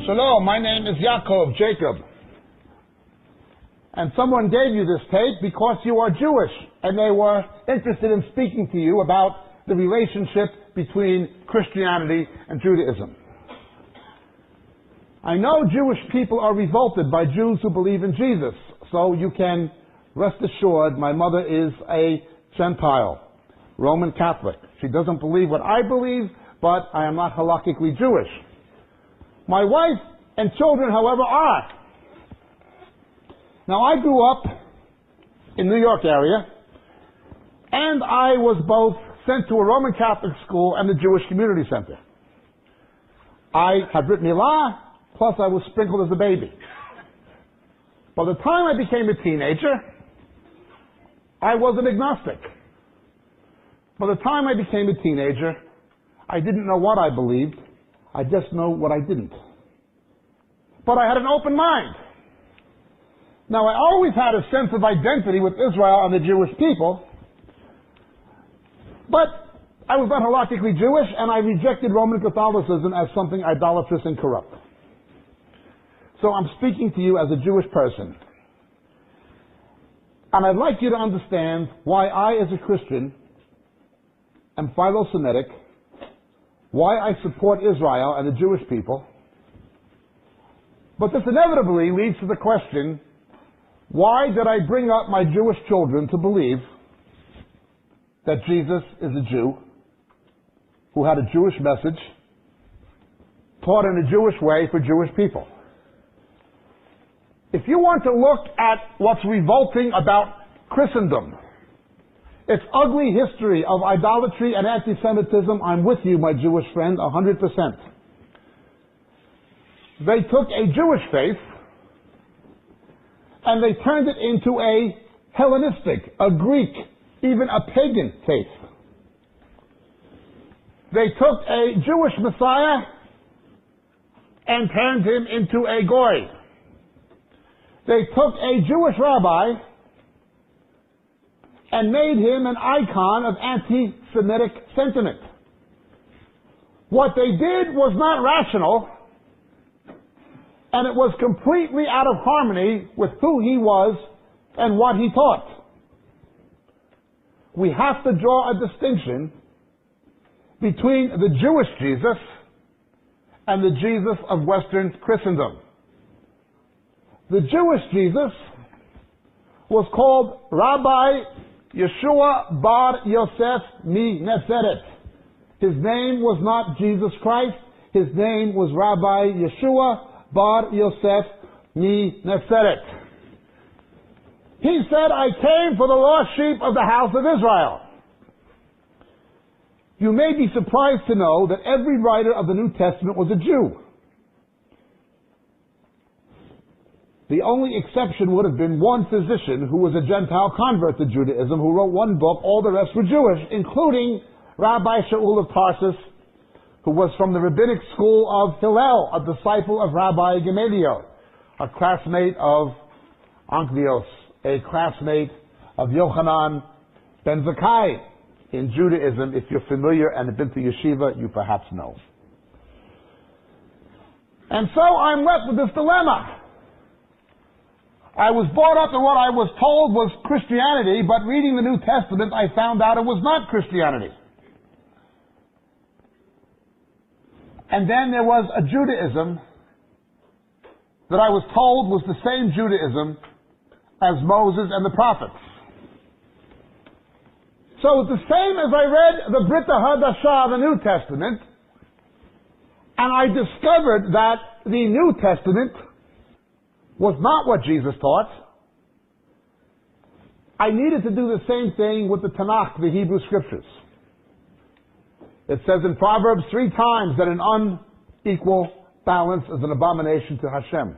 Shalom, my name is Yaakov, Jacob. And someone gave you this tape because you are Jewish, and they were interested in speaking to you about the relationship between Christianity and Judaism. I know Jewish people are revolted by Jews who believe in Jesus, so you can rest assured my mother is a Gentile, Roman Catholic. She doesn't believe what I believe, but I am not halakhically Jewish. My wife and children, however, are. Now, I grew up in New York area, and I was both sent to a Roman Catholic school and the Jewish Community Center. I had Brit Milah, plus I was sprinkled as a baby. By the time I became a teenager, I was an agnostic. By the time I became a teenager, I didn't know what I believed. I just know what I didn't. But I had an open mind. Now, I always had a sense of identity with Israel and the Jewish people, but I was not halakhically Jewish, and I rejected Roman Catholicism as something idolatrous and corrupt. So I'm speaking to you as a Jewish person. And I'd like you to understand why I, as a Christian, am philo-Semitic, why I support Israel and the Jewish people. But this inevitably leads to the question, why did I bring up my Jewish children to believe that Jesus is a Jew who had a Jewish message, taught in a Jewish way for Jewish people? If you want to look at what's revolting about Christendom, its ugly history of idolatry and anti-Semitism, I'm with you, my Jewish friend, 100%. They took a Jewish faith and they turned it into a Hellenistic, a Greek, even a pagan faith. They took a Jewish Messiah and turned him into a Goy. They took a Jewish rabbi and made him an icon of anti-Semitic sentiment. What they did was not rational, and it was completely out of harmony with who he was and what he taught. We have to draw a distinction between the Jewish Jesus and the Jesus of Western Christendom. The Jewish Jesus was called Rabbi Yeshua Bar Yosef mi Nezeret. His name was not Jesus Christ. His name was Rabbi Yeshua Bar Yosef mi Nezeret. He said, I came for the lost sheep of the house of Israel. You may be surprised to know that every writer of the New Testament was a Jew. The only exception would have been one physician who was a Gentile convert to Judaism who wrote one book. All the rest were Jewish, including Rabbi Shaul of Tarsus, who was from the rabbinic school of Hillel, a disciple of Rabbi Gamaliel, a classmate of Ankvios, a classmate of Yochanan ben Zakkai. In Judaism, if you're familiar and have been to yeshiva, you perhaps know. And so I'm left with this dilemma. I was brought up in what I was told was Christianity, but reading the New Testament, I found out it was not Christianity. And then there was a Judaism that I was told was the same Judaism as Moses and the prophets. So it's the same as I read the Brit HaDashah, the New Testament, and I discovered that the New Testament was not what Jesus taught. I needed to do the same thing with the Tanakh, the Hebrew Scriptures. It says in Proverbs 3 times that an unequal balance is an abomination to Hashem.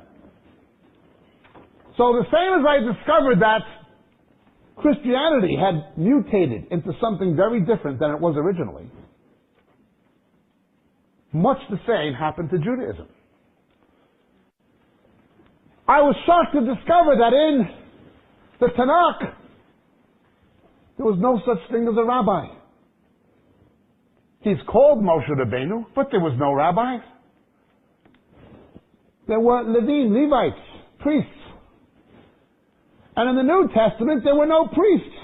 So the same as I discovered that Christianity had mutated into something very different than it was originally, much the same happened to Judaism. I was shocked to discover that in the Tanakh, there was no such thing as a rabbi. He's called Moshe Rabbeinu, but there was no rabbi. there were Levites, priests. And in the New Testament, there were no priests.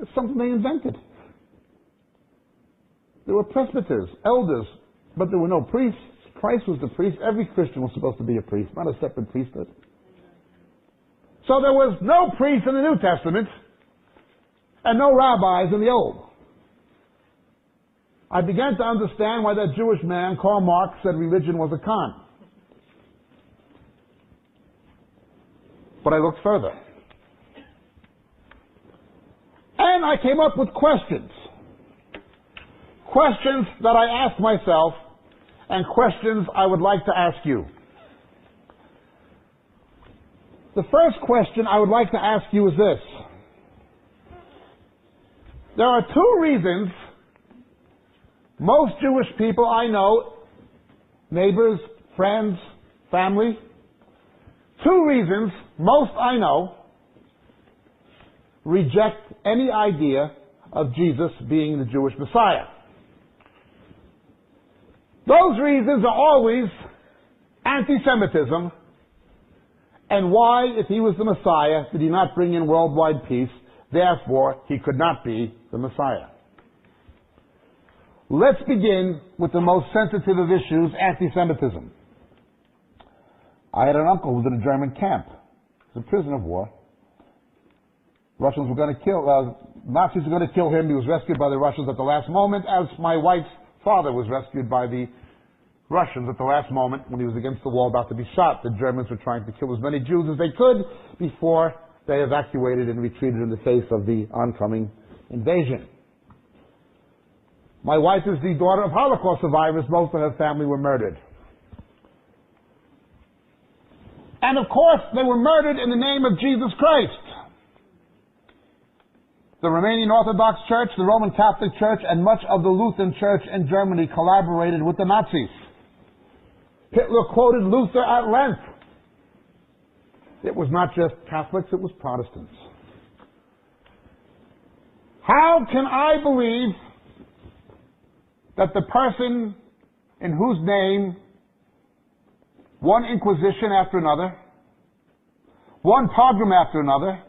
It's something they invented. There were presbyters, elders, but there were no priests. Christ was the priest. Every Christian was supposed to be a priest, not a separate priesthood. So there was no priest in the New Testament and no rabbis in the Old. I began to understand why that Jewish man, Karl Marx, said religion was a con. But I looked further. And I came up with questions. Questions that I asked myself and questions I would like to ask you. The first question I would like to ask you is this. There are two reasons most Jewish people I know, neighbors, friends, family, two reasons most I know reject any idea of Jesus being the Jewish Messiah. Those reasons are always anti-Semitism and why, if he was the Messiah, did he not bring in worldwide peace? Therefore, he could not be the Messiah. Let's begin with the most sensitive of issues, anti-Semitism. I had an uncle who was in a German camp. He was a prisoner of war. Nazis were going to kill him. He was rescued by the Russians at the last moment, as my wife's father was rescued by the Russians at the last moment when he was against the wall about to be shot. The Germans were trying to kill as many Jews as they could before they evacuated and retreated in the face of the oncoming invasion. My wife is the daughter of Holocaust survivors. Most of her family were murdered. And of course, they were murdered in the name of Jesus Christ. The Romanian Orthodox Church, the Roman Catholic Church, and much of the Lutheran Church in Germany collaborated with the Nazis. Hitler quoted Luther at length. It was not just Catholics, it was Protestants. How can I believe that the person in whose name one inquisition after another, one pogrom after another,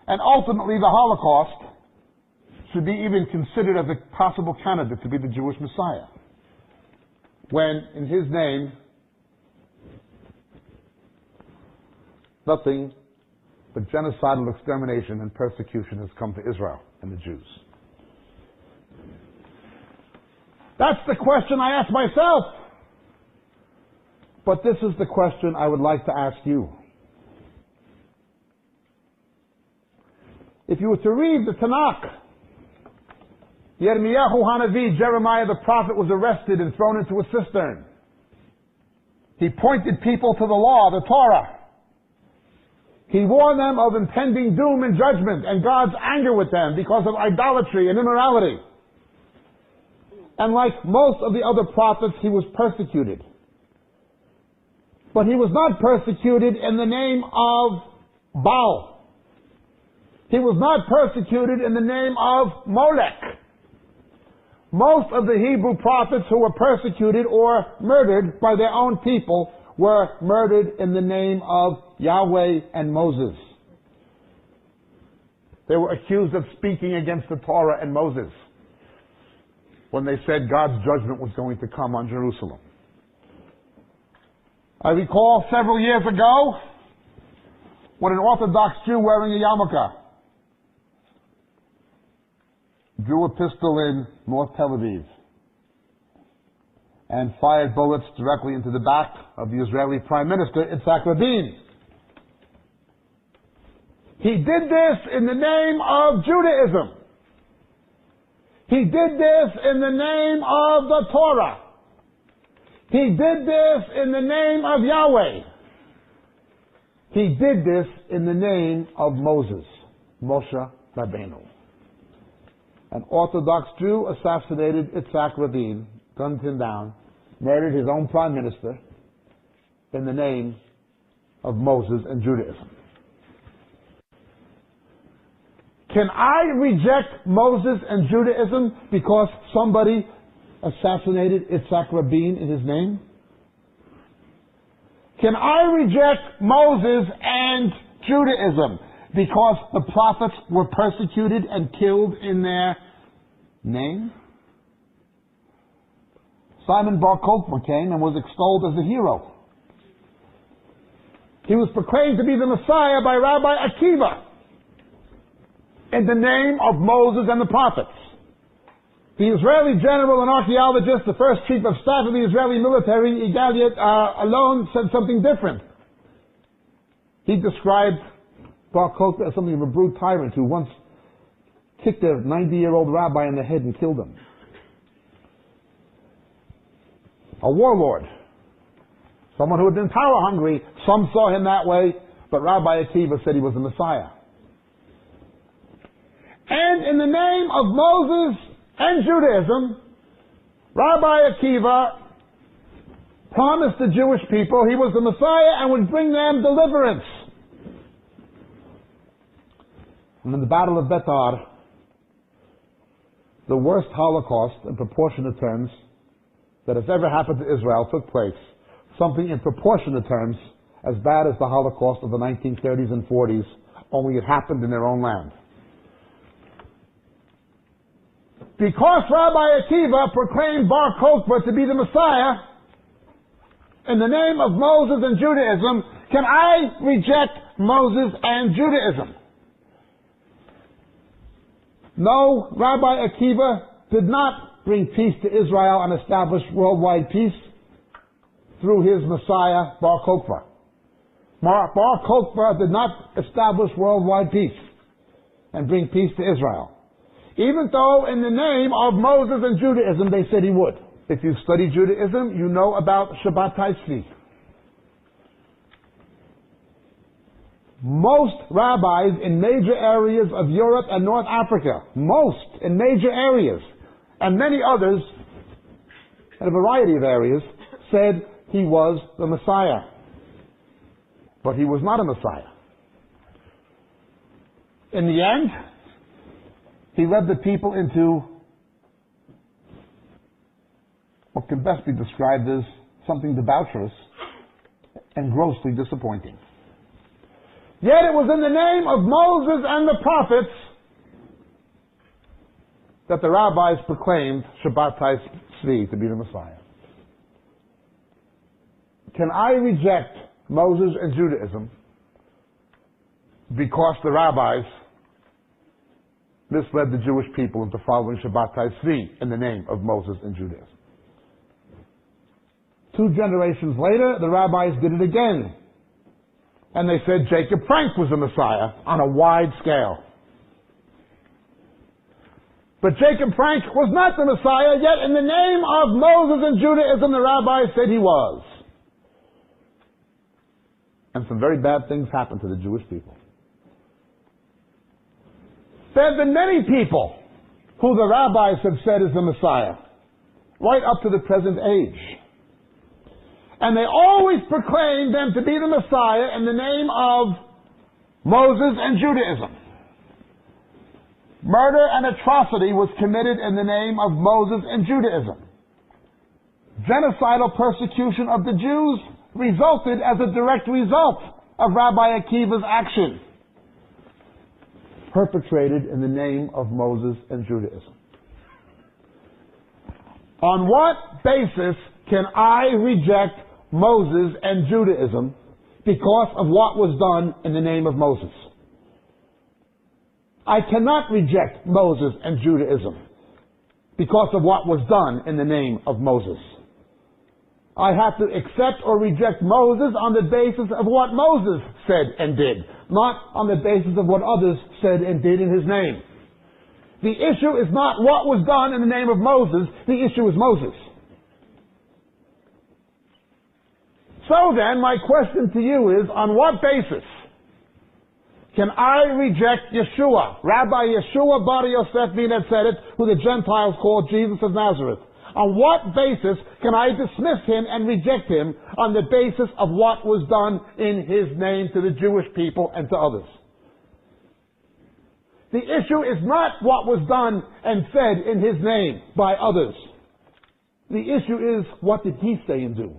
and ultimately the Holocaust should be even considered as a possible candidate to be the Jewish Messiah, when in his name nothing but genocidal extermination and persecution has come to Israel and the Jews? That's the question I ask myself. But this is the question I would like to ask you. If you were to read the Tanakh, Yirmiyahu Hanavi, Jeremiah the prophet, was arrested and thrown into a cistern. He pointed people to the law, the Torah. He warned them of impending doom and judgment and God's anger with them because of idolatry and immorality. And like most of the other prophets, he was persecuted. But he was not persecuted in the name of Baal. He was not persecuted in the name of Molech. Most of the Hebrew prophets who were persecuted or murdered by their own people were murdered in the name of Yahweh and Moses. They were accused of speaking against the Torah and Moses when they said God's judgment was going to come on Jerusalem. I recall several years ago when an Orthodox Jew wearing a yarmulke drew a pistol in North Tel Aviv and fired bullets directly into the back of the Israeli Prime Minister, Yitzhak Rabin. He did this in the name of Judaism. He did this in the name of the Torah. He did this in the name of Yahweh. He did this in the name of Moses, Moshe Rabbeinu. An Orthodox Jew assassinated Yitzhak Rabin, gunned him down, murdered his own prime minister in the name of Moses and Judaism. Can I reject Moses and Judaism because somebody assassinated Yitzhak Rabin in his name? Can I reject Moses and Judaism because the prophets were persecuted and killed in their name? Simon Bar Kokhba came and was extolled as a hero. He was proclaimed to be the Messiah by Rabbi Akiva in the name of Moses and the prophets. The Israeli general and archaeologist, the first chief of staff of the Israeli military, Yigal Allon, said something different. He described Bar Kokhba as something of a brute tyrant who once kicked a 90-year-old rabbi in the head and killed him. A warlord. Someone who had been power hungry. Some saw him that way, but Rabbi Akiva said he was the Messiah. And in the name of Moses and Judaism, Rabbi Akiva promised the Jewish people he was the Messiah and would bring them deliverance. And in the Battle of Betar, the worst Holocaust in proportionate terms that has ever happened to Israel took place. Something in proportionate terms as bad as the Holocaust of the 1930s and 40s, only it happened in their own land. Because Rabbi Akiva proclaimed Bar Kokhba to be the Messiah, in the name of Moses and Judaism, can I reject Moses and Judaism? No, Rabbi Akiva did not bring peace to Israel and establish worldwide peace through his Messiah, Bar Kokhba. Bar Kokhba did not establish worldwide peace and bring peace to Israel. Even though in the name of Moses and Judaism they said he would. If you study Judaism, you know about Shabbat Tzvi. Most rabbis in major areas of Europe and North Africa, most in major areas, and many others in a variety of areas, said he was the Messiah. But he was not a Messiah. In the end, he led the people into what can best be described as something debaucherous and grossly disappointing. Yet it was in the name of Moses and the prophets that the rabbis proclaimed Shabbat Tzvi to be the Messiah. Can I reject Moses and Judaism because the rabbis misled the Jewish people into following Shabbat Tzvi in the name of Moses and Judaism? 2 generations later, the rabbis did it again. And they said Jacob Frank was the Messiah on a wide scale. But Jacob Frank was not the Messiah, yet in the name of Moses and Judaism, the rabbis said he was. And some very bad things happened to the Jewish people. There have been many people who the rabbis have said is the Messiah, right up to the present age. And they always proclaimed them to be the Messiah in the name of Moses and Judaism. Murder and atrocity was committed in the name of Moses and Judaism. Genocidal persecution of the Jews resulted as a direct result of Rabbi Akiva's action, perpetrated in the name of Moses and Judaism. On what basis can I reject Moses and Judaism because of what was done in the name of Moses? I cannot reject Moses and Judaism because of what was done in the name of Moses. I have to accept or reject Moses on the basis of what Moses said and did, not on the basis of what others said and did in his name. The issue is not what was done in the name of Moses, the issue is Moses. So then, my question to you is, on what basis can I reject Yeshua, Rabbi Yeshua Bar Yosef ben Netzeret, who the Gentiles called Jesus of Nazareth? On what basis can I dismiss him and reject him on the basis of what was done in his name to the Jewish people and to others? The issue is not what was done and said in his name by others. The issue is, what did he say and do?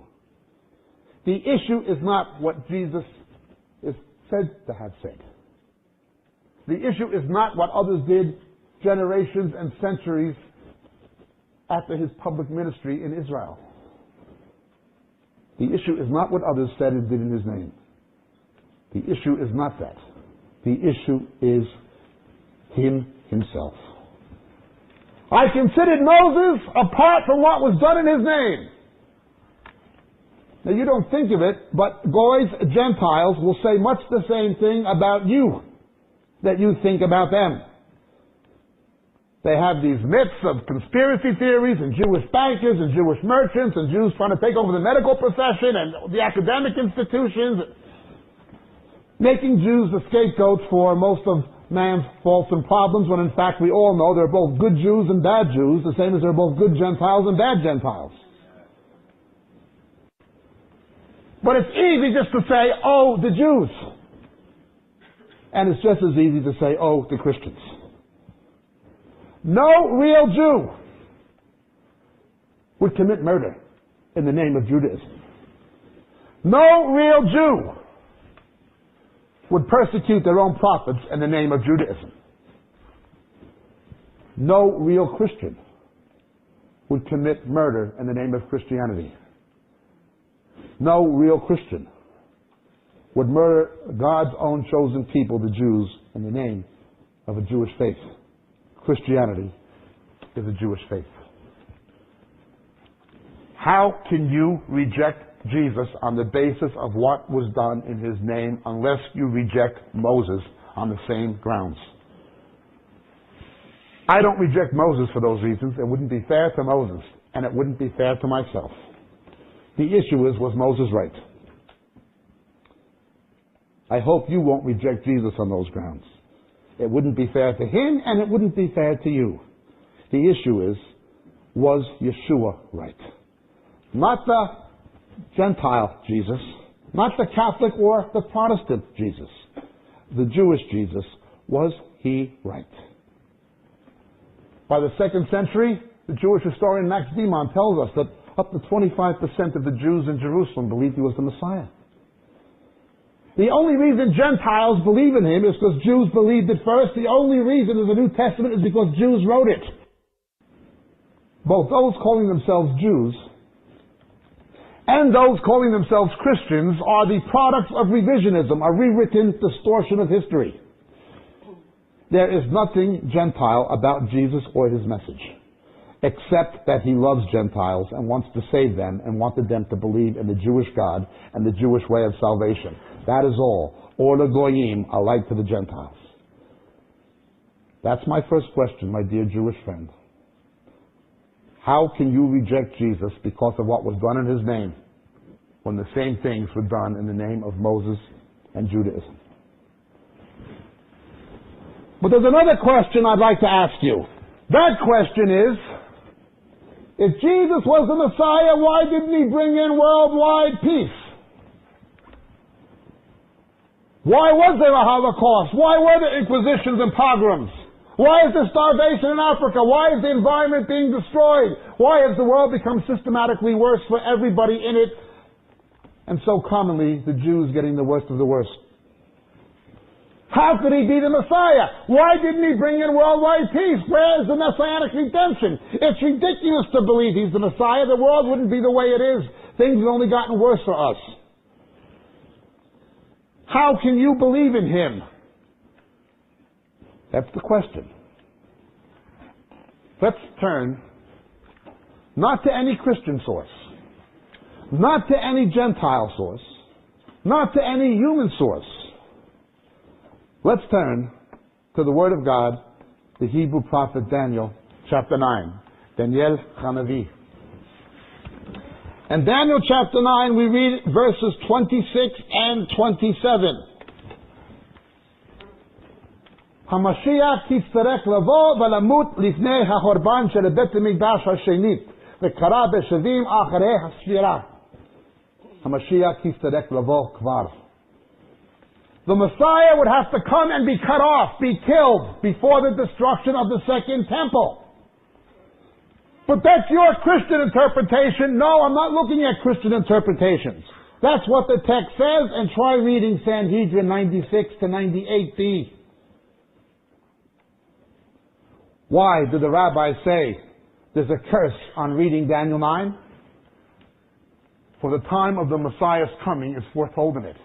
The issue is not what Jesus is said to have said. The issue is not what others did generations and centuries after his public ministry in Israel. The issue is not what others said and did in his name. The issue is not that. The issue is him himself. I considered Moses apart from what was done in his name. Now you don't think of it, but goys, Gentiles, will say much the same thing about you that you think about them. They have these myths of conspiracy theories and Jewish bankers and Jewish merchants and Jews trying to take over the medical profession and the academic institutions, making Jews the scapegoats for most of man's faults and problems, when in fact we all know there are both good Jews and bad Jews, the same as there are both good Gentiles and bad Gentiles. But it's easy just to say, oh, the Jews. And it's just as easy to say, oh, the Christians. No real Jew would commit murder in the name of Judaism. No real Jew would persecute their own prophets in the name of Judaism. No real Christian would commit murder in the name of Christianity. No real Christian would murder God's own chosen people, the Jews, in the name of a Jewish faith. Christianity is a Jewish faith. How can you reject Jesus on the basis of what was done in his name unless you reject Moses on the same grounds? I don't reject Moses for those reasons. It wouldn't be fair to Moses, and it wouldn't be fair to myself. The issue is, was Moses right? I hope you won't reject Jesus on those grounds. It wouldn't be fair to him, and it wouldn't be fair to you. The issue is, was Yeshua right? Not the Gentile Jesus, not the Catholic or the Protestant Jesus. The Jewish Jesus, was he right? By the 2nd century, the Jewish historian Max Beamon tells us that up to 25% of the Jews in Jerusalem believed he was the Messiah. The only reason Gentiles believe in him is because Jews believed it first. The only reason in the New Testament is because Jews wrote it. Both those calling themselves Jews and those calling themselves Christians are the products of revisionism, a rewritten distortion of history. There is nothing Gentile about Jesus or his message, except that he loves Gentiles and wants to save them and wanted them to believe in the Jewish God and the Jewish way of salvation. That is all. Or the Goyim, alike to the Gentiles. That's my first question, my dear Jewish friend. How can you reject Jesus because of what was done in his name, when the same things were done in the name of Moses and Judaism? But there's another question I'd like to ask you. That question is, if Jesus was the Messiah, why didn't he bring in worldwide peace? Why was there a Holocaust? Why were there inquisitions and pogroms? Why is there starvation in Africa? Why is the environment being destroyed? Why has the world become systematically worse for everybody in it? And so commonly, the Jews getting the worst of the worst. How could he be the Messiah? Why didn't he bring in worldwide peace? Where is the Messianic redemption? It's ridiculous to believe he's the Messiah. The world wouldn't be the way it is. Things have only gotten worse for us. How can you believe in him? That's the question. Let's turn not to any Christian source, not to any Gentile source, not to any human source. Let's turn to the Word of God, the Hebrew prophet Daniel, chapter 9. Daniel Hanavi. In Daniel chapter 9, we read verses 26 and 27. Hamashiach titzarech lavo v'lamut lifnei hahorban shel bet hamikdash hashenit v'kara b'shavim acharei hasfira. Hamashiach titzarech lavo kvar. The Messiah would have to come and be cut off, be killed, before the destruction of the second temple. But that's your Christian interpretation. No, I'm not looking at Christian interpretations. That's what the text says, and try reading Sanhedrin 96 to 98b. Why did the rabbis say there's a curse on reading Daniel 9? For the time of the Messiah's coming is foretold in it.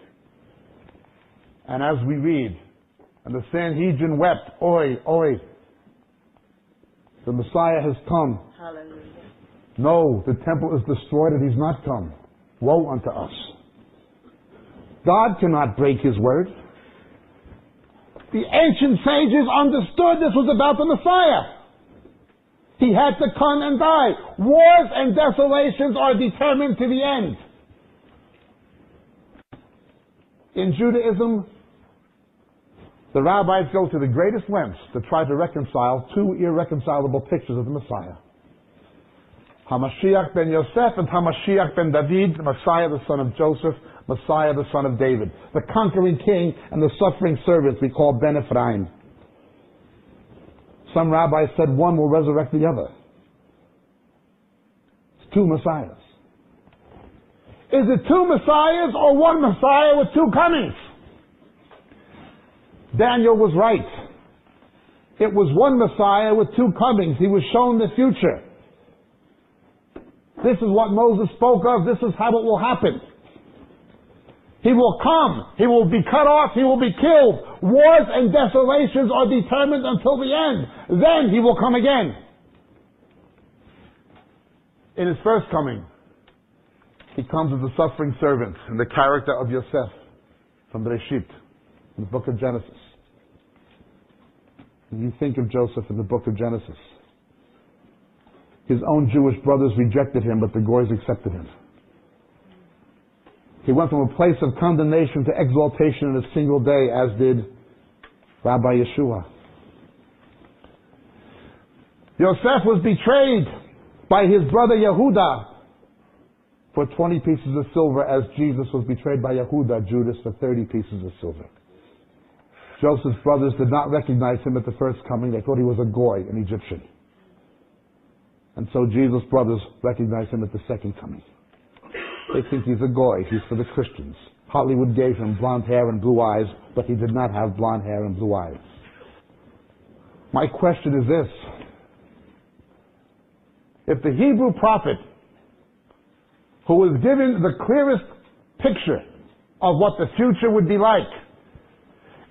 And as we read, and the Sanhedrin wept, oi, oi, the Messiah has come. Hallelujah. No, the temple is destroyed and he's not come. Woe unto us. God cannot break his word. The ancient sages understood this was about the Messiah. He had to come and die. Wars and desolations are determined to the end. In Judaism, the rabbis go to the greatest lengths to try to reconcile two irreconcilable pictures of the Messiah. Hamashiach ben Yosef and Hamashiach ben David, the Messiah the son of Joseph, Messiah the son of David. The conquering king and the suffering servant we call Ben Ephraim. Some rabbis said one will resurrect the other. It's two Messiahs. Is it two Messiahs or one Messiah with two comings? Daniel was right. It was one Messiah with two comings. He was shown the future. This is what Moses spoke of. This is how it will happen. He will come. He will be cut off. He will be killed. Wars and desolations are determined until the end. Then he will come again. In his first coming, he comes as a suffering servant in the character of Yosef from Bereshit, in the book of Genesis. And you think of Joseph in the book of Genesis. His own Jewish brothers rejected him, but the Goys accepted him. He went from a place of condemnation to exaltation in a single day, as did Rabbi Yeshua. Yosef was betrayed by his brother Yehuda for 20 pieces of silver, as Jesus was betrayed by Yehuda, Judas, for 30 pieces of silver. Joseph's brothers did not recognize him at the first coming. They thought he was a Goy, an Egyptian. And so Jesus' brothers recognized him at the second coming. They think he's a Goy. He's for the Christians. Hollywood gave him blonde hair and blue eyes, but he did not have blonde hair and blue eyes. My question is this. If the Hebrew prophet, who was given the clearest picture of what the future would be like,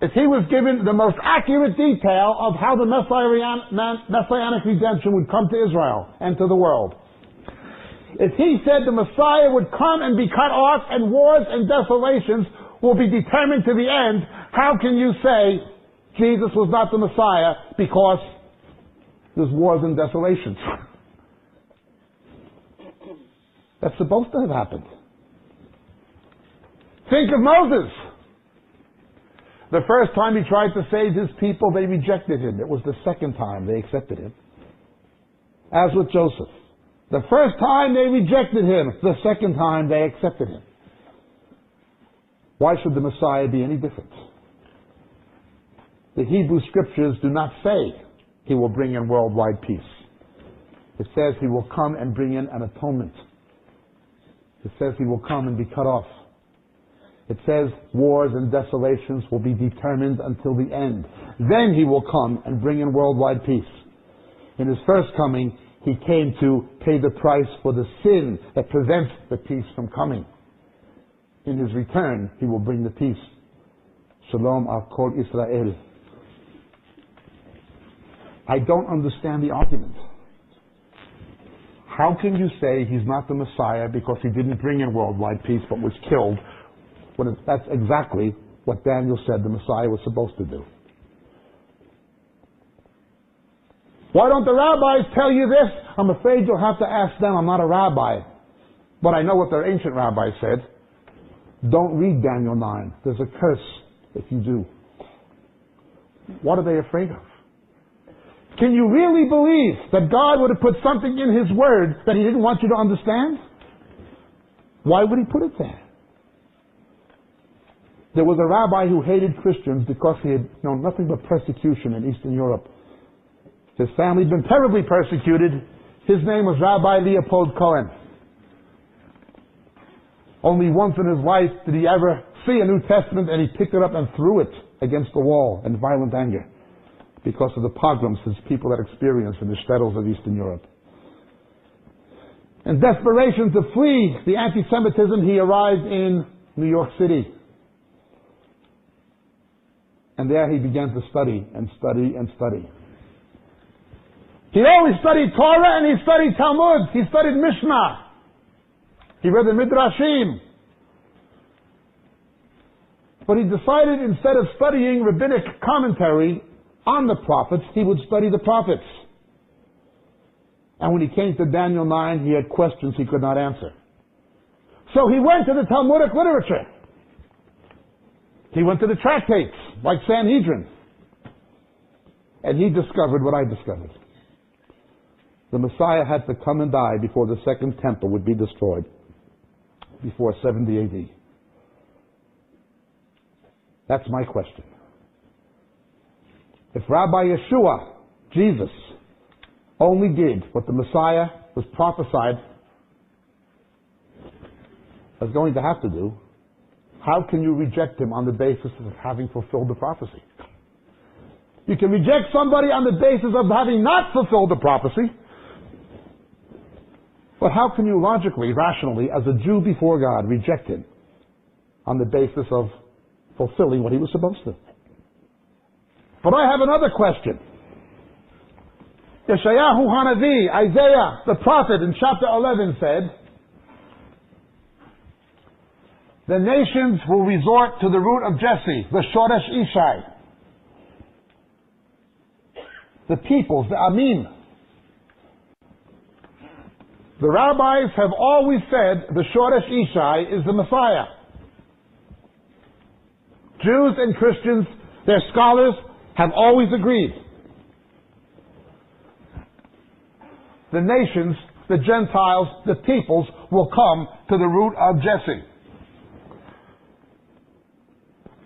if he was given the most accurate detail of how the messianic redemption would come to Israel and to the world, if he said the Messiah would come and be cut off and wars and desolations will be determined to the end, how can you say Jesus was not the Messiah because there's wars and desolations? That's supposed to have happened. Think of Moses. The first time he tried to save his people, they rejected him. It was the second time they accepted him. As with Joseph. The first time they rejected him. The second time they accepted him. Why should the Messiah be any different? The Hebrew scriptures do not say he will bring in worldwide peace. It says he will come and bring in an atonement. It says he will come and be cut off. It says wars and desolations will be determined until the end. Then he will come and bring in worldwide peace. In his first coming, he came to pay the price for the sin that prevents the peace from coming. In his return, he will bring the peace. Shalom al kol Israel. I don't understand the argument. How can you say he's not the Messiah because he didn't bring in worldwide peace but was killed? When that's exactly what Daniel said the Messiah was supposed to do. Why don't the rabbis tell you this? I'm afraid you'll have to ask them. I'm not a rabbi. But I know what their ancient rabbis said. Don't read Daniel 9. There's a curse if you do. What are they afraid of? Can you really believe that God would have put something in His Word that He didn't want you to understand? Why would He put it there? There was a rabbi who hated Christians because he had known nothing but persecution in Eastern Europe. His family had been terribly persecuted. His name was Rabbi Leopold Cohen. Only once in his life did he ever see a New Testament, and he picked it up and threw it against the wall in violent anger because of the pogroms his people had experienced in the shtetls of Eastern Europe. In desperation to flee the anti-Semitism, he arrived in New York City. And there he began to study and study and study. He always studied Torah and he studied Talmud. He studied Mishnah. He read the Midrashim. But he decided instead of studying rabbinic commentary on the prophets, he would study the prophets. And when he came to Daniel 9, he had questions he could not answer. So he went to the Talmudic literature. He went to the tractates, like Sanhedrin. And he discovered what I discovered. The Messiah had to come and die before the second temple would be destroyed, before 70 AD. That's my question. If Rabbi Yeshua, Jesus, only did what the Messiah was prophesied was going to have to do, how can you reject him on the basis of having fulfilled the prophecy? You can reject somebody on the basis of having not fulfilled the prophecy, but how can you logically, rationally, as a Jew before God, reject him on the basis of fulfilling what he was supposed to? But I have another question. Yeshayahu Hanavi, Isaiah, the prophet, in chapter 11 said, the nations will resort to the root of Jesse, the Shoresh Ishai. The peoples, the Amim. The rabbis have always said the Shoresh Ishai is the Messiah. Jews and Christians, their scholars, have always agreed. The nations, the Gentiles, the peoples will come to the root of Jesse.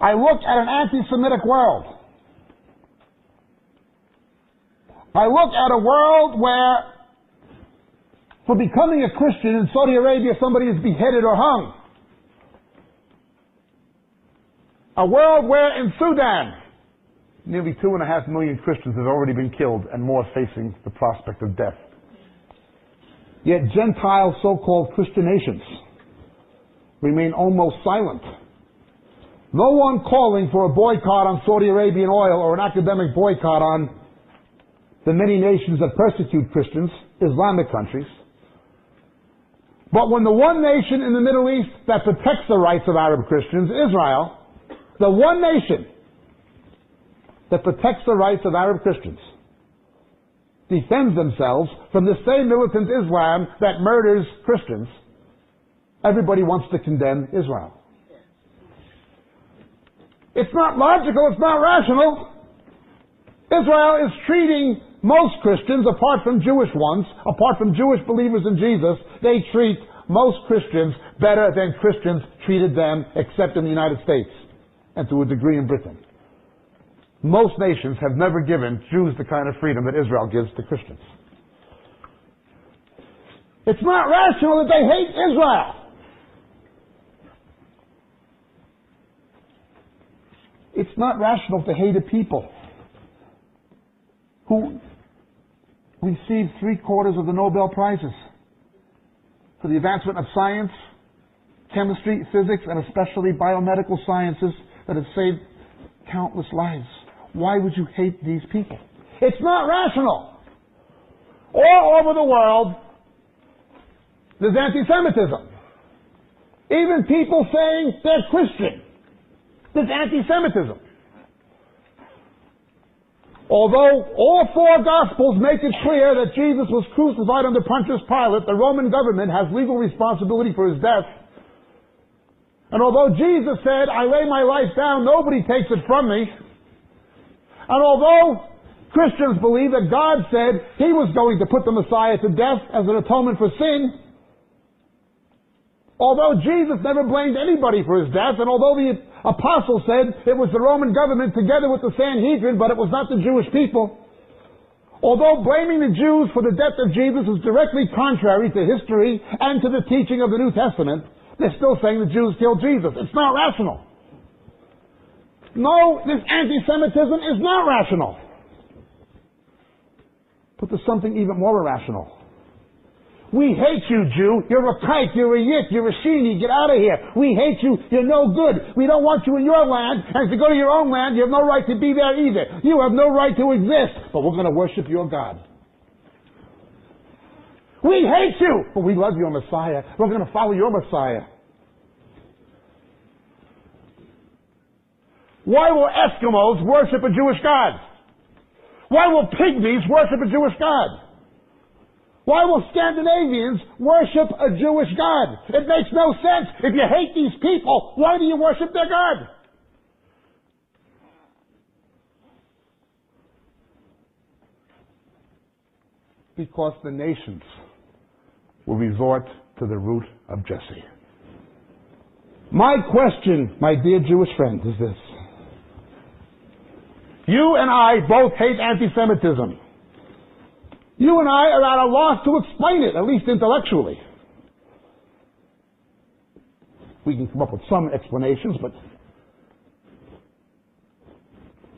I look at an anti-Semitic world. I look at a world where, for becoming a Christian in Saudi Arabia, somebody is beheaded or hung. A world where in Sudan, nearly 2.5 million Christians have already been killed and more facing the prospect of death. Yet Gentile so-called Christian nations remain almost silent. No one calling for a boycott on Saudi Arabian oil or an academic boycott on the many nations that persecute Christians, Islamic countries. But when the one nation in the Middle East that protects the rights of Arab Christians, Israel, the one nation that protects the rights of Arab Christians, defends themselves from the same militant Islam that murders Christians, everybody wants to condemn Israel. It's not logical, it's not rational. Israel is treating most Christians, apart from Jewish ones, apart from Jewish believers in Jesus, they treat most Christians better than Christians treated them, except in the United States, and to a degree in Britain. Most nations have never given Jews the kind of freedom that Israel gives to Christians. It's not rational that they hate Israel. It's not rational to hate a people who received 3/4 of the Nobel Prizes for the advancement of science, chemistry, physics, and especially biomedical sciences that have saved countless lives. Why would you hate these people? It's not rational. All over the world, there's anti-Semitism. Even people saying they're Christian, there's anti-Semitism. Although all 4 Gospels make it clear that Jesus was crucified under Pontius Pilate, the Roman government has legal responsibility for his death. And although Jesus said, I lay my life down, nobody takes it from me. And although Christians believe that God said he was going to put the Messiah to death as an atonement for sin, although Jesus never blamed anybody for his death, and although the apostle said it was the Roman government together with the Sanhedrin, but it was not the Jewish people, Although blaming the Jews for the death of Jesus is directly contrary to history and to the teaching of the New Testament, they're still saying the Jews killed Jesus. It's not rational. No, this anti-Semitism is not rational. But there's something even more irrational. We hate you, Jew. You're a kike. You're a yit. You're a sheeny. Get out of here. We hate you. You're no good. We don't want you in your land. And if you go to your own land, you have no right to be there either. You have no right to exist. But we're going to worship your God. We hate you, but we love your Messiah. We're going to follow your Messiah. Why will Eskimos worship a Jewish God? Why will Pygmies worship a Jewish God? Why will Scandinavians worship a Jewish God? It makes no sense. If you hate these people, why do you worship their God? Because the nations will resort to the root of Jesse. My question, my dear Jewish friend, is this. You and I both hate anti-Semitism. You and I are at a loss to explain it, at least intellectually. We can come up with some explanations, but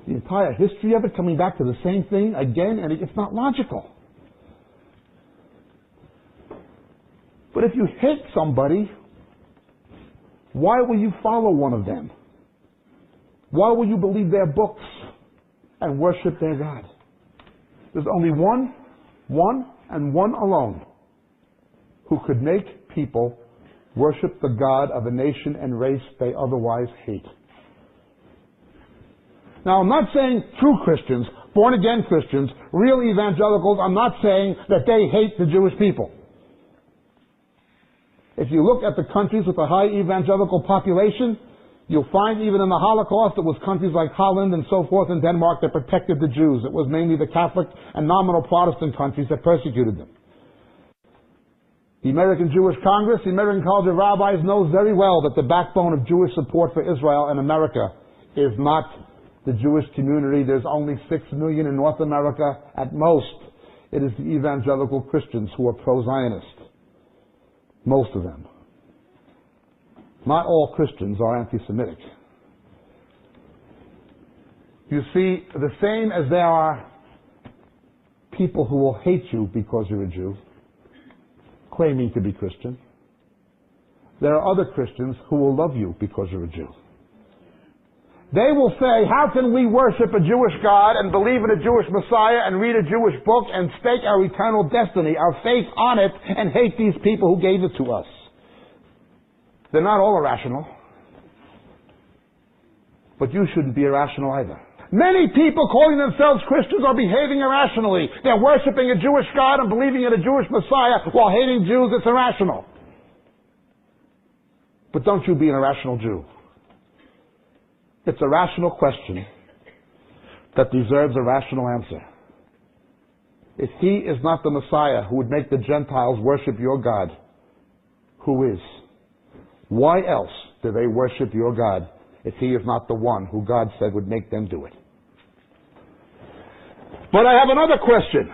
the entire history of it coming back to the same thing again, and it's not logical. But if you hate somebody, why will you follow one of them? Why will you believe their books and worship their God? There's only one and one alone who could make people worship the God of a nation and race they otherwise hate. Now, I'm not saying true Christians, born-again Christians, real evangelicals, I'm not saying that they hate the Jewish people. If you look at the countries with a high evangelical population, you'll find even in the Holocaust it was countries like Holland and so forth and Denmark that protected the Jews. It was mainly the Catholic and nominal Protestant countries that persecuted them. The American Jewish Congress, the American College of Rabbis knows very well that the backbone of Jewish support for Israel and America is not the Jewish community. There's only 6 million in North America at most. It is the evangelical Christians who are pro-Zionist. Most of them. Not all Christians are anti-Semitic. You see, the same as there are people who will hate you because you're a Jew, claiming to be Christian, there are other Christians who will love you because you're a Jew. They will say, how can we worship a Jewish God and believe in a Jewish Messiah and read a Jewish book and stake our eternal destiny, our faith on it, and hate these people who gave it to us? They're not all irrational. But you shouldn't be irrational either. Many people calling themselves Christians are behaving irrationally. They're worshiping a Jewish God and believing in a Jewish Messiah while hating Jews. It's irrational. But don't you be an irrational Jew. It's a rational question that deserves a rational answer. If he is not the Messiah who would make the Gentiles worship your God, who is? Why else do they worship your God if he is not the one who God said would make them do it? But I have another question.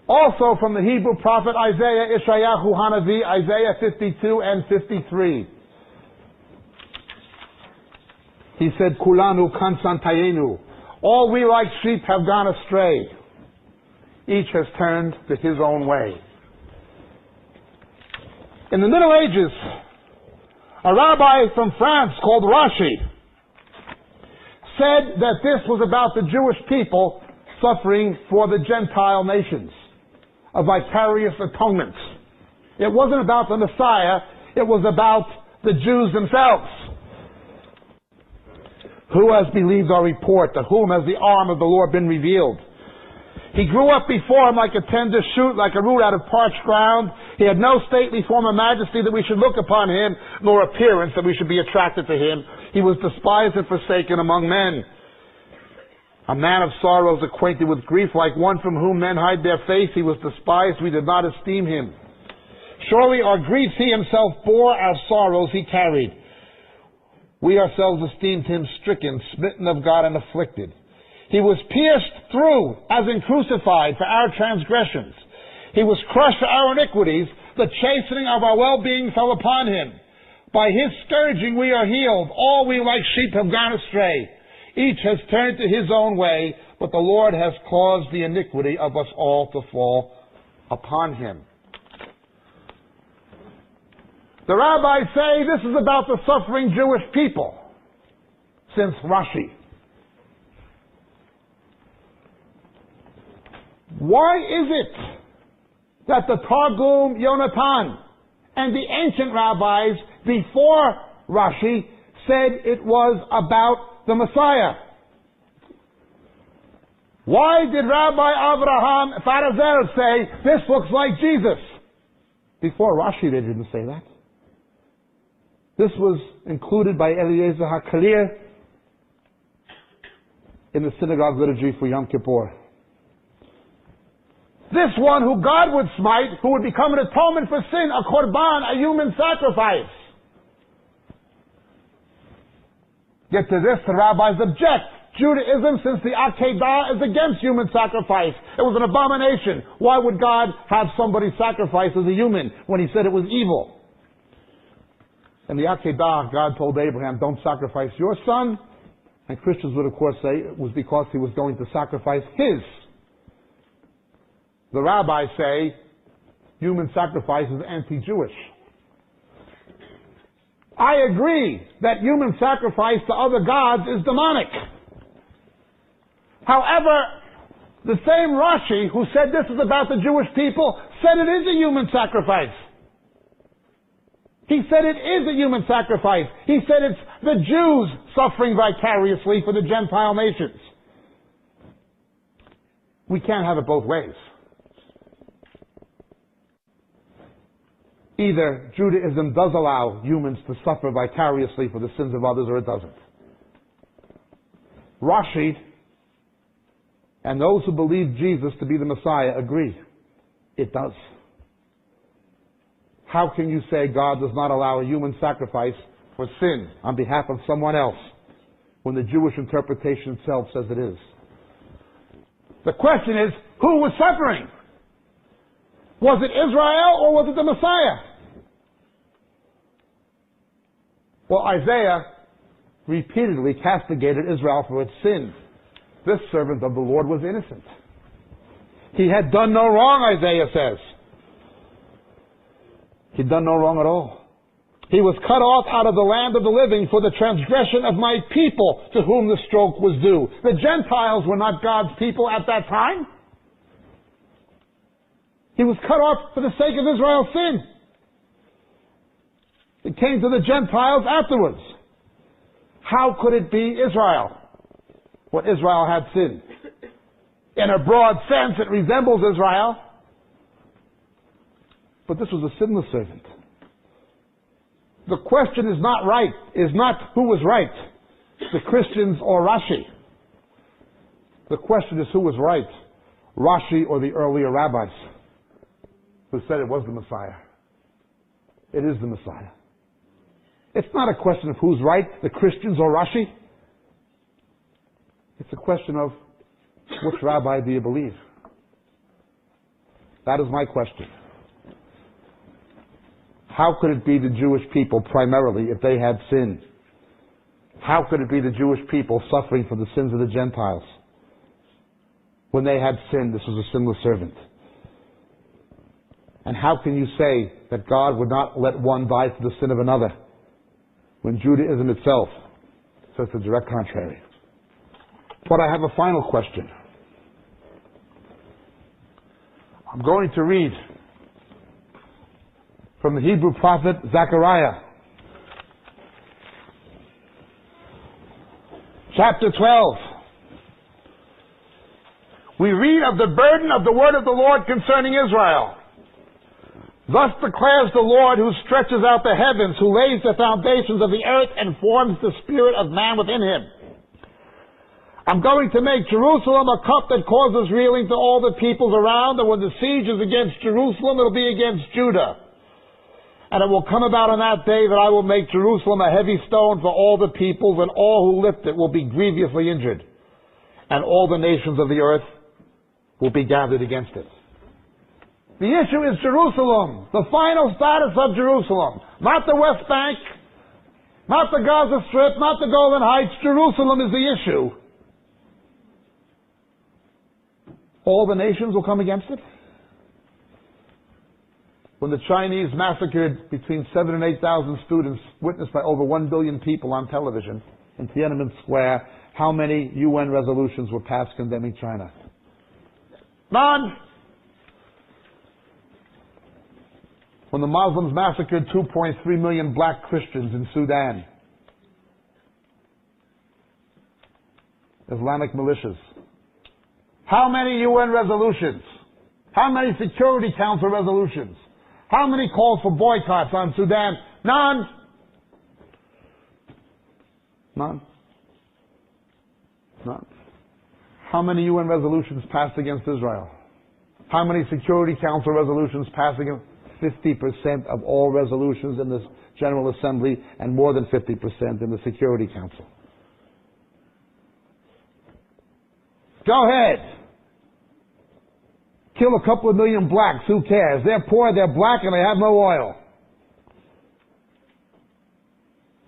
Also from the Hebrew prophet Isaiah, Ishayahu Hanavi, Isaiah 52 and 53. He said, Kulanu kansantayenu. All we like sheep have gone astray. Each has turned to his own way. In the Middle Ages, a rabbi from France called Rashi said that this was about the Jewish people suffering for the Gentile nations, a vicarious atonement. It wasn't about the Messiah, it was about the Jews themselves. Who has believed our report? To whom has the arm of the Lord been revealed? He grew up before him like a tender shoot, like a root out of parched ground. He had no stately form of majesty that we should look upon him, nor appearance that we should be attracted to him. He was despised and forsaken among men. A man of sorrows, acquainted with grief, like one from whom men hide their face. He was despised, we did not esteem him. Surely our griefs he himself bore, our sorrows he carried. We ourselves esteemed him stricken, smitten of God, and afflicted. He was pierced through as in crucified for our transgressions. He was crushed for our iniquities. The chastening of our well-being fell upon him. By his scourging we are healed. All we like sheep have gone astray. Each has turned to his own way, but the Lord has caused the iniquity of us all to fall upon him. The rabbis say this is about the suffering Jewish people, since Rashi. Why is it that the Targum Yonatan and the ancient rabbis before Rashi said it was about the Messiah? Why did Rabbi Avraham Farazel say, this looks like Jesus? Before Rashi they didn't say that. This was included by Eliezer HaKalir in the synagogue liturgy for Yom Kippur. This one who God would smite, who would become an atonement for sin, a korban, a human sacrifice. Yet to this the rabbis object. Judaism, since the Akedah, is against human sacrifice. It was an abomination. Why would God have somebody sacrifice as a human when he said it was evil? In the Akedah, God told Abraham, don't sacrifice your son. And Christians would of course say it was because he was going to sacrifice his. The rabbis say human sacrifice is anti-Jewish. I agree that human sacrifice to other gods is demonic. However, the same Rashi who said this is about the Jewish people said it is a human sacrifice. He said it is a human sacrifice. He said it's the Jews suffering vicariously for the Gentile nations. We can't have it both ways. Either Judaism does allow humans to suffer vicariously for the sins of others, or it doesn't. Rashi and those who believe Jesus to be the Messiah agree. It does. How can you say God does not allow a human sacrifice for sin on behalf of someone else when the Jewish interpretation itself says it is? The question is, who was suffering? Was it Israel or was it the Messiah? Well, Isaiah repeatedly castigated Israel for its sin. This servant of the Lord was innocent. He had done no wrong, Isaiah says. He'd done no wrong at all. He was cut off out of the land of the living for the transgression of my people to whom the stroke was due. The Gentiles were not God's people at that time. He was cut off for the sake of Israel's sin. It came to the Gentiles afterwards. How could it be Israel when Israel had sinned? In a broad sense, it resembles Israel. But this was a sinless servant. The question is not who was right, the Christians or Rashi. The question is who was right, Rashi or the earlier rabbis who said it was the Messiah. It is the Messiah. It's not a question of who's right, the Christians or Rashi. It's a question of which rabbi do you believe? That is my question. How could it be the Jewish people primarily if they had sinned? How could it be the Jewish people suffering for the sins of the Gentiles? When they had sinned, this was a sinless servant. And how can you say that God would not let one die for the sin of another when Judaism itself says the direct contrary? But I have a final question. I'm going to read from the Hebrew prophet Zechariah, chapter 12. We read of the burden of the word of the Lord concerning Israel. Thus declares the Lord, who stretches out the heavens, who lays the foundations of the earth and forms the spirit of man within him. I'm going to make Jerusalem a cup that causes reeling to all the peoples around, and when the siege is against Jerusalem, it'll be against Judah. And it will come about on that day that I will make Jerusalem a heavy stone for all the peoples, and all who lift it will be grievously injured. and all the nations of the earth will be gathered against it. The issue is Jerusalem, the final status of Jerusalem. Not the West Bank, not the Gaza Strip, not the Golan Heights. Jerusalem is the issue. All the nations will come against it. When the Chinese massacred between 7,000 and 8,000 students, witnessed by over 1 billion people on television in Tiananmen Square, how many UN resolutions were passed condemning China? None. When the Muslims massacred 2.3 million black Christians in Sudan, Islamic militias, how many UN resolutions? How many Security Council resolutions? How many calls for boycotts on Sudan? None. None. None. How many UN resolutions passed against Israel? How many Security Council resolutions passed against? 50% of all resolutions in the General Assembly and more than 50% in the Security Council. Go ahead. Kill a couple of million blacks, who cares? They're poor, they're black, and they have no oil.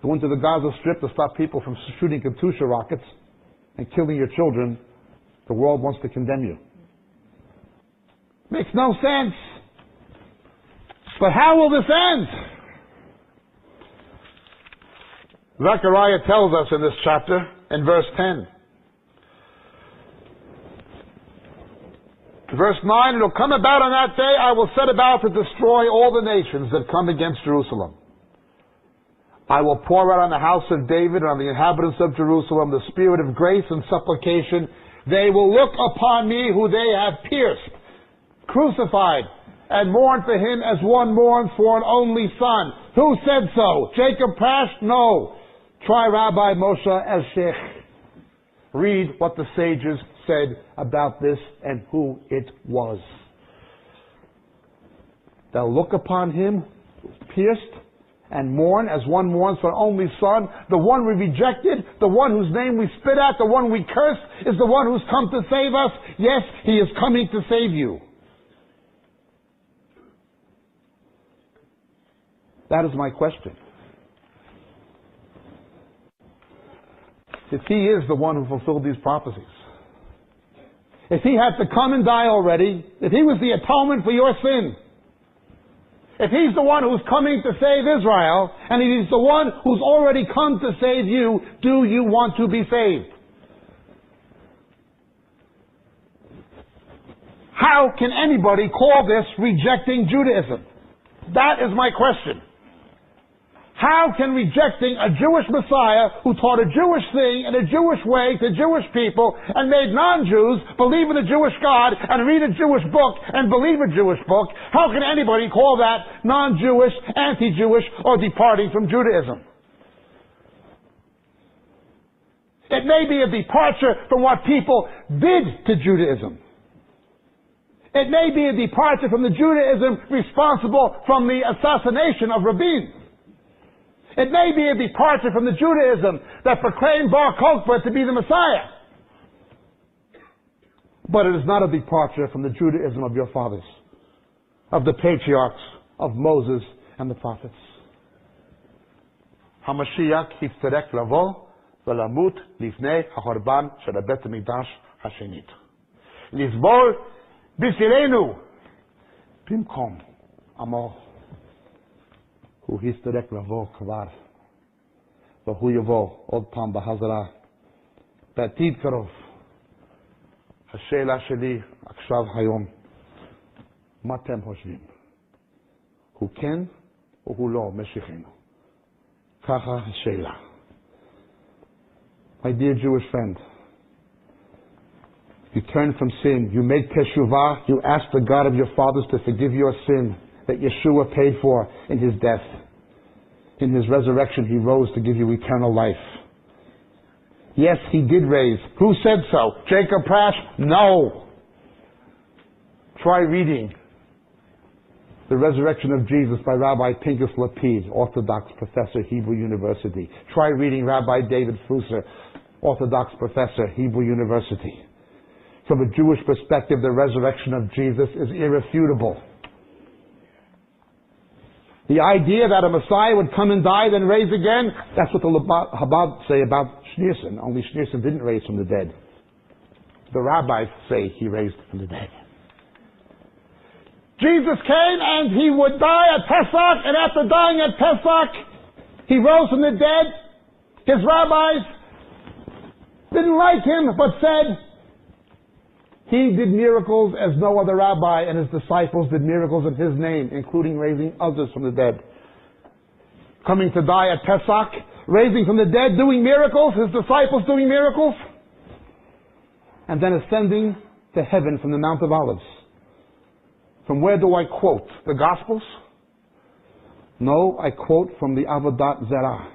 Go into the Gaza Strip to stop people from shooting Katyusha rockets and killing your children. The world wants to condemn you. Makes no sense. But how will this end? Zechariah tells us in this chapter, in verse 10. Verse 9, it will come about on that day, I will set about to destroy all the nations that come against Jerusalem. I will pour out on the house of David and on the inhabitants of Jerusalem the spirit of grace and supplication. They will look upon me who they have pierced, crucified, and mourn for him as one mourns for an only son. Who said so? Jacob Prasch? No. Try Rabbi Moshe Elshich. Read what the sages said about this and who it was. They'll look upon him pierced and mourn as one mourns for an only son. The one we rejected, the one whose name we spit at, the one we cursed, is the one who's come to save us. Yes, he is coming to save you. That is my question. If he is the one who fulfilled these prophecies, if he had to come and die already, if he was the atonement for your sin, if he's the one who's coming to save Israel, and he's the one who's already come to save you, do you want to be saved? How can anybody call this rejecting Judaism? That is my question. How can rejecting a Jewish Messiah who taught a Jewish thing in a Jewish way to Jewish people and made non-Jews believe in a Jewish God and read a Jewish book and believe a Jewish book, how can anybody call that non-Jewish, anti-Jewish, or departing from Judaism? It may be a departure from what people did to Judaism. It may be a departure from the Judaism responsible from the assassination of rabbis. It may be a departure from the Judaism that proclaimed Bar Kokhba to be the Messiah. But it is not a departure from the Judaism of your fathers, of the patriarchs, of Moses and the prophets. HaMashiach yiftarek lavo v'lamut lifnei ha'chorban shel bet hamikdash hashenit. Lizbor b'sirenu bimkom amo. הוא הסתרק לבוא כבר, והוא יבוא עוד פעם בחזרה, בעתיד קרוב. השאלה שלי עכשיו היום, מה אתם חושבים? הוא כן או הוא לא משיחנו? ככה השאלה. My dear Jewish friend, you turn from sin, you make teshuvah, you ask the God of your fathers to forgive your sin that Yeshua paid for in his death. In his resurrection, he rose to give you eternal life. Yes, he did raise. Who said so? Jacob Prasch? No. Try reading The Resurrection of Jesus by Rabbi Pinchas Lapid, Orthodox professor, Hebrew University. Try reading Rabbi David Fusser, Orthodox professor, Hebrew University. From a Jewish perspective, the resurrection of Jesus is irrefutable. The idea that a Messiah would come and die, then raise again, that's what the Chabad say about Schneerson. Only Schneerson didn't raise from the dead. The rabbis say he raised from the dead. Jesus came and he would die at Pesach, and after dying at Pesach, he rose from the dead. His rabbis didn't like him, but said he did miracles as no other rabbi, and his disciples did miracles in his name, including raising others from the dead. Coming to die at Pesach, raising from the dead, doing miracles, his disciples doing miracles, and then ascending to heaven from the Mount of Olives. From where do I quote? The Gospels? No, I quote from the Avodat Zarah.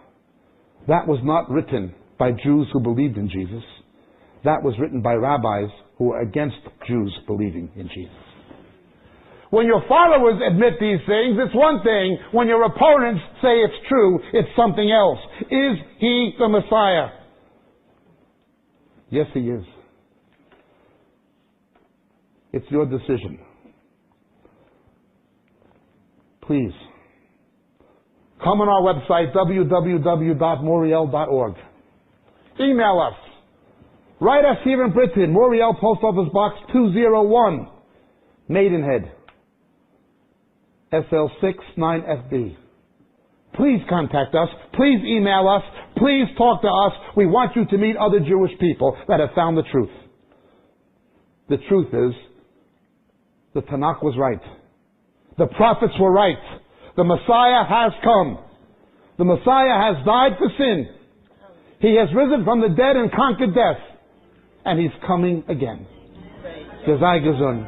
That was not written by Jews who believed in Jesus. That was written by rabbis who were against Jews believing in Jesus. When your followers admit these things, it's one thing. When your opponents say it's true, it's something else. Is he the Messiah? Yes, he is. It's your decision. Please, come on our website, www.moriel.org. Email us. Write us here in Britain, Moriel Post Office Box 201, Maidenhead, SL6 9FB. Please contact us. Please email us. Please talk to us. We want you to meet other Jewish people that have found the truth. The truth is, the Tanakh was right. The prophets were right. The Messiah has come. The Messiah has died for sin. He has risen from the dead and conquered death. And he's coming again. Gesei gesund.